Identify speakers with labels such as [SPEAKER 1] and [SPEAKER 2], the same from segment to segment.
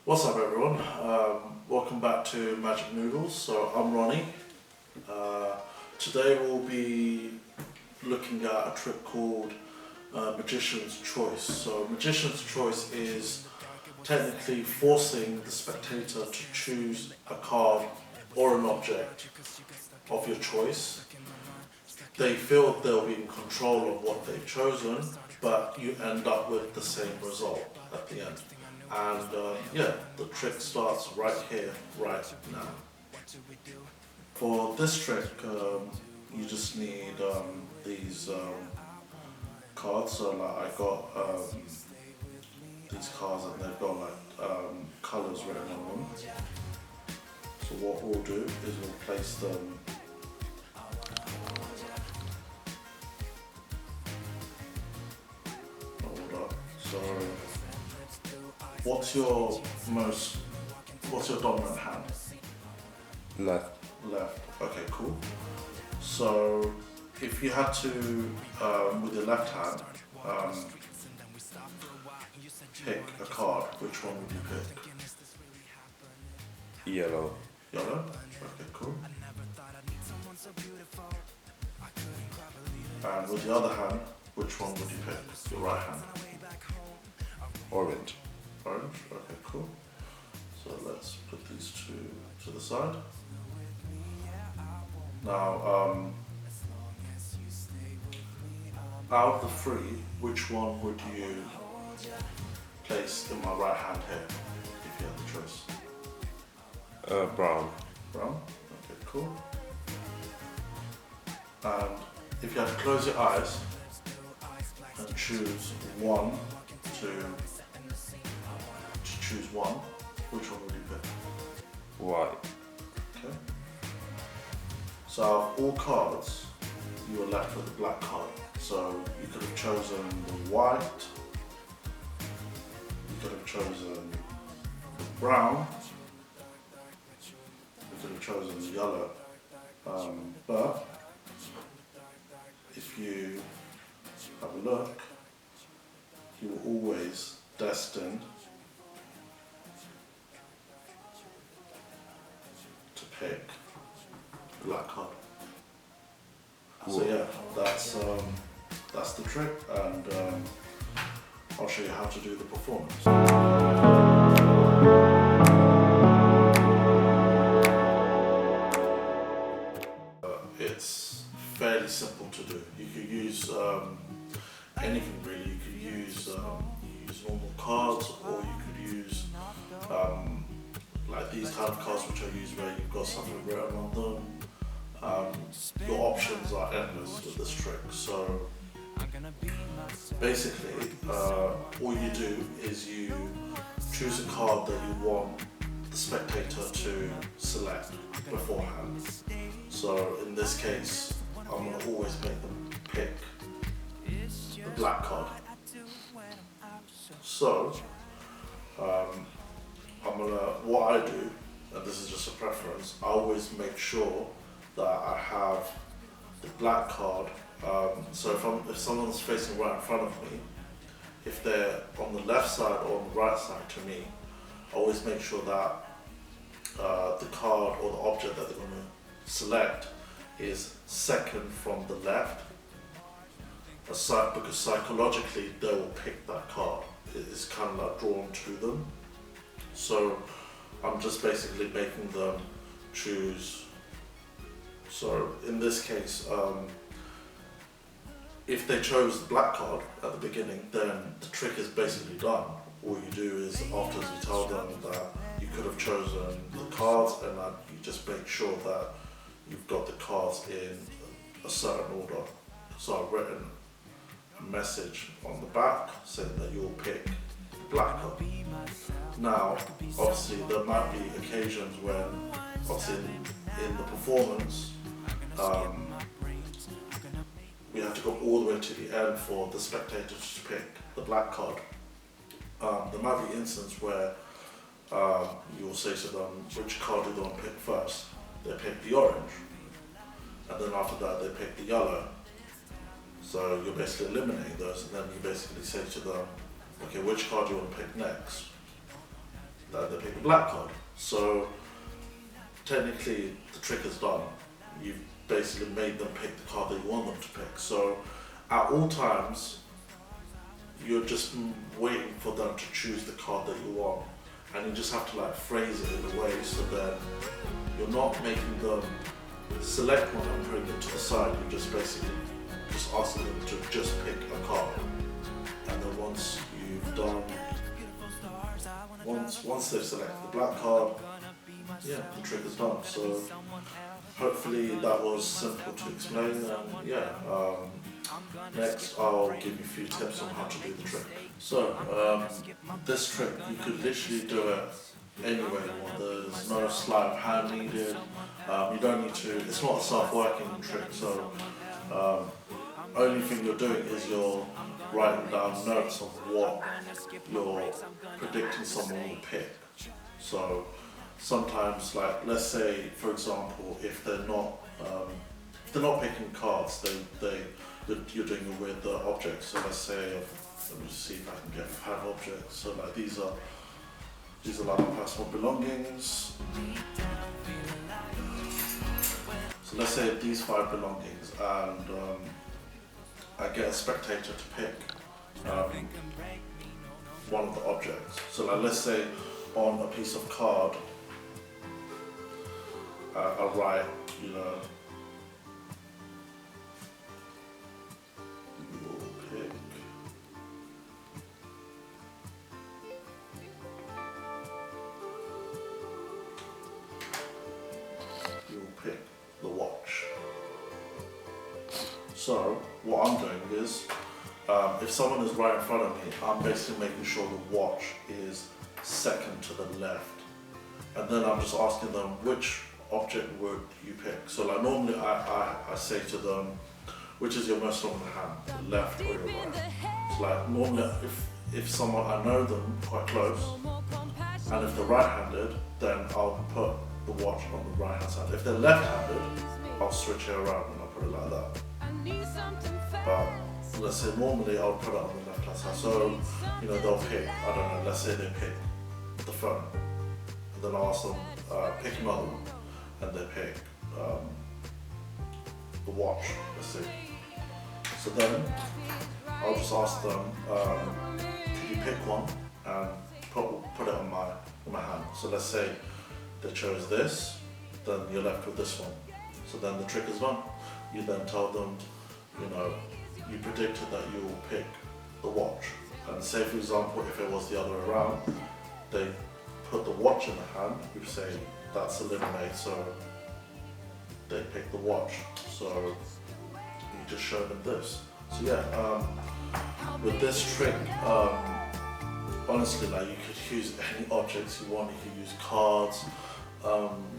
[SPEAKER 1] What's up everyone? Welcome back to Magic Noodles. So I'm Ronnie. Today we'll be looking at a trick called Magician's Choice. So Magician's Choice is technically forcing the spectator to choose a card or an object of your choice. They feel they'll be in control of what they've chosen, but you end up with the same result at the end. And yeah, the trick starts right here, right now. For this trick, you just need these cards. So like I got these cards and they've got like colours written on them. So what we'll do is we'll place them So what's your dominant hand?
[SPEAKER 2] Left.
[SPEAKER 1] Left. Okay, cool. So if you had to, with your left hand, pick a card, which one would you pick?
[SPEAKER 2] Yellow.
[SPEAKER 1] Yellow? Okay, cool. And with the other hand, which one would you pick? Your right hand?
[SPEAKER 2] Orange.
[SPEAKER 1] Orange? Okay, cool. So let's put these two to the side. Now, out of the three, which one would you place in my right hand here, if you had the choice?
[SPEAKER 2] Brown.
[SPEAKER 1] Brown? Okay, cool. And if you had to close your eyes and choose one to choose one, which one would you pick?
[SPEAKER 2] White.
[SPEAKER 1] Okay. So out of all cards, you were left with a black card. So you could have chosen the white, you could have chosen the brown, you could have chosen the yellow. But if you have a look, you were always destined to pick the black card. So yeah, that's the trick, and I'll show you how to do the performance. It's fairly simple to do. You could use anything really. You could use normal cards, or you could use like these type of cards which I use where you've got something written on them. Your options are endless with this trick. So basically, all you do is you choose a card that you want the spectator to select beforehand. So in this case, I'm going to always make them pick the black card. So what I do, and this is just a preference, I always make sure that I have the black card. So if someone's facing right in front of me, if they're on the left side or on the right side to me, I always make sure that the card or the object that they're going to select is second from the left, because psychologically they will pick that card. It's kind of like drawn to them. So I'm just basically making them choose. So in this case, if they chose the black card at the beginning, then the trick is basically done. All you do is, afterwards you tell them that you could have chosen the cards, and you just make sure that you've got the cards in a certain order. So I've written a message on the back saying that you'll pick the black card. Now, obviously there might be occasions when, obviously in the performance, we have to go all the way to the end for the spectator to pick the black card. There might be instances where you will say to them, which card do they want to pick first? They pick the orange, and then after that they pick the yellow. So you're basically eliminating those, and then you basically say to them, okay, which card do you want to pick next? That they black card. So technically the trick is done. You've basically made them pick the card that you want them to pick. So at all times, you're just waiting for them to choose the card that you want. And you just have to like phrase it in a way so that you're not making them select one and putting it to the side. You're just basically just asking them to just pick a card. And then once you've done, once they've selected the black card, yeah, the trick is done. So hopefully that was simple to explain. And yeah, next I'll give you a few tips on how to do the trick. So this trick, you could literally do it anywhere you want. There's no sleight of hand needed. You don't need to, it's not a self-working trick, so only thing you're doing is you're writing down notes of what you're predicting someone will pick. So sometimes, like, let's say for example, if they're not picking cards, you're doing it with the objects. So let's say, let me see if I can get 5 objects. So like these are like my personal belongings. So let's say these 5 belongings, and I get a spectator to pick one of the objects. So like let's say on a piece of card, I write, you know, you'll pick the watch. So what I'm doing is, if someone is right in front of me, I'm basically making sure the watch is second to the left. And then I'm just asking them, which object would you pick? So like normally I say to them, which is your most dominant hand, the left or your right? So like normally if someone, I know them quite close, and if they're right-handed, then I'll put the watch on the right-hand side. If they're left-handed, I'll switch it around and I'll put it like that. But let's say normally I'll put it on the left-hand side. So, you know, they'll pick, I don't know, let's say they pick the phone. And then I'll ask them, pick another one. And they pick the watch, let's see. So then I'll just ask them, could you pick one and put it on my hand. So let's say they chose this, then you're left with this one. So then the trick is done. You then tell them, you know, you predicted that you will pick the watch. And say for example, if it was the other way around, they put the watch in the hand, you say that's eliminated, so they pick the watch. So you just show them this. So yeah, with this trick, honestly, like you could use any objects you want. You could use cards.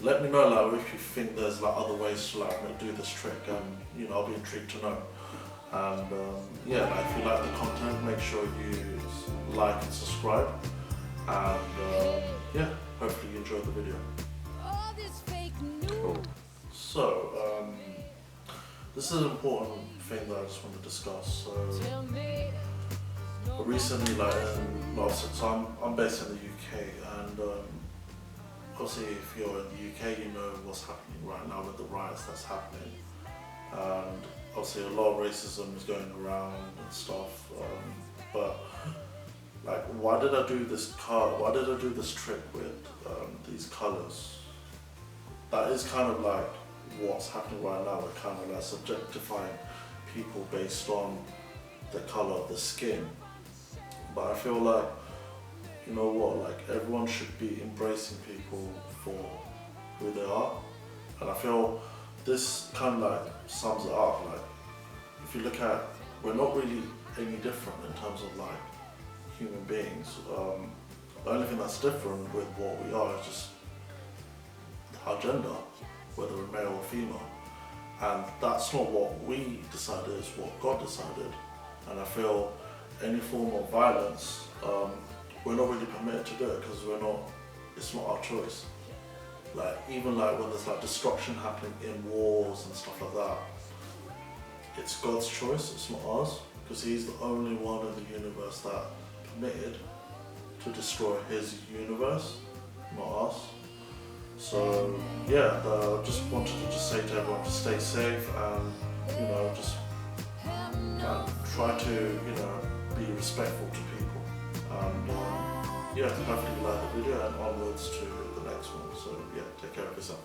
[SPEAKER 1] Let me know like if you think there's like other ways to like do this trick, and you know, I'll be intrigued to know. And yeah, like, if you like the content, make sure you like and subscribe. And yeah, hopefully you enjoyed the video.
[SPEAKER 2] Cool.
[SPEAKER 1] So this is an important thing that I just want to discuss. So recently, like so I'm based in the UK, and obviously if you're in the UK, you know what's happening right now with the riots that's happening, and obviously a lot of racism is going around and stuff. But like, why did I do this card? Why did I do this trick with these colours? That is kind of like what's happening right now. We're kind of like subjectifying people based on the colour of the skin. But I feel like, you know what, like everyone should be embracing people for who they are. And I feel this kind of like sums it up. Like, if you look at, we're not really any different in terms of like human beings. The only thing that's different with what we are is just our gender, whether we're male or female. And that's not what we decided, it's what God decided. And I feel any form of violence, we're not really permitted to do it because it's not our choice. Like, even like when there's like destruction happening in wars and stuff like that, it's God's choice, it's not ours, because He's the only one in the universe that permitted to destroy His universe, not us. So yeah, just wanted to just say to everyone to stay safe and just try to be respectful to people. And yeah, hopefully you like the video and onwards to the next one. So yeah, take care of yourself.